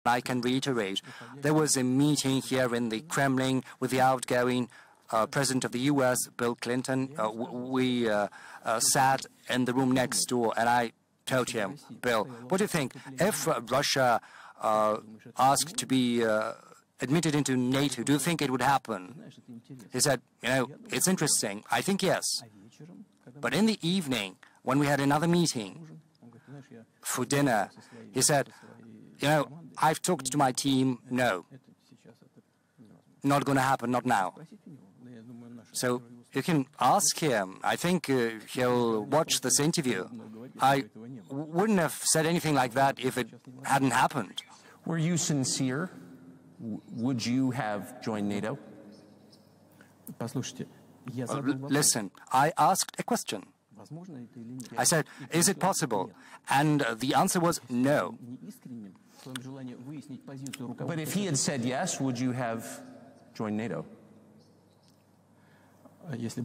I can reiterate. There was a meeting here in the Kremlin with the outgoing President of the U.S., Bill Clinton. We sat in the room next door, and I told him, Bill, what do you think? If Russia asked to be admitted into NATO, do you think it would happen? He said, it's interesting. I think yes. But in the evening, when we had another meeting for dinner, he said, I've talked to my team, no, not going to happen, not now. So you can ask him. I think he'll watch this interview. I wouldn't have said anything like that if it hadn't happened. Were you sincere? Would you have joined NATO? Listen, I asked a question. I said, is it possible? And the answer was no. But if he had said yes, would you have joined NATO? If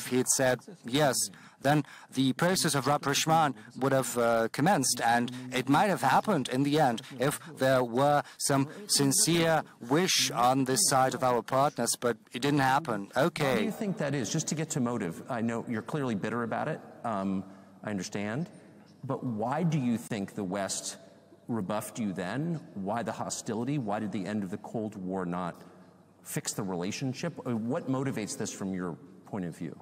he'd said yes, then the process of rapprochement would have commenced, and it might have happened in the end if there were some sincere wish on this side of our partners, but it didn't happen. Okay. Why do you think that is? Just to get to motive. I know you're clearly bitter about it. I understand. But why do you think the West rebuffed you then? Why the hostility? Why did the end of the Cold War not fix the relationship? What motivates this from your point of view?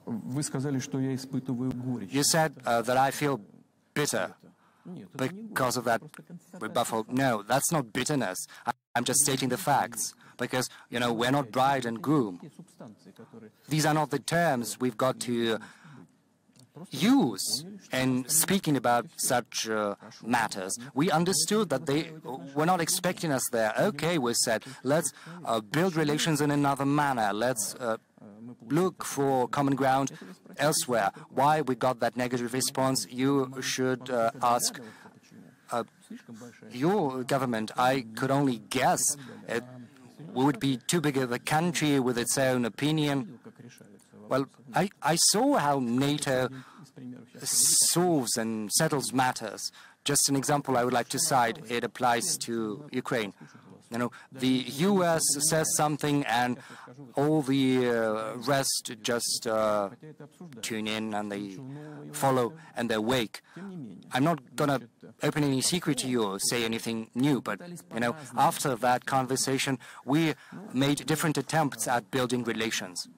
You said that I feel bitter because of that rebuffal. No, that's not bitterness. I'm just stating the facts because, we're not bride and groom. These are not the terms we've got to use in speaking about such matters. We understood that they were not expecting us there. Okay, we said, let's build relations in another manner. Let's look for common ground elsewhere. Why we got that negative response, you should ask your government. I could only guess it would be too big of a country with its own opinion. Well, I saw how NATO solves and settles matters. Just an example I would like to cite. It applies to Ukraine. The U.S. says something and all the rest just tune in and they follow and they wake. I'm not going to open any secret to you or say anything new, but, after that conversation, we made different attempts at building relations.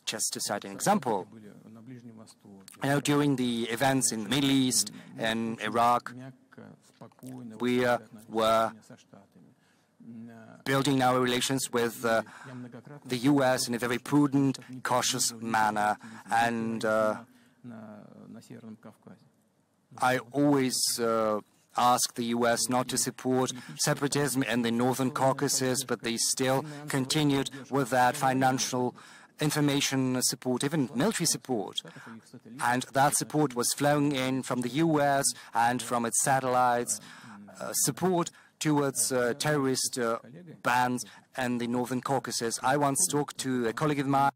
Just to cite an example, during the events in the Middle East and Iraq, we were building our relations with the U.S. in a very prudent, cautious manner. And I always asked the U.S. not to support separatism in the Northern Caucasus, but they still continued with that financial information support, even military support. And that support was flowing in from the U.S. and from its satellites, support towards terrorist bands in the Northern Caucasus. I once talked to a colleague of mine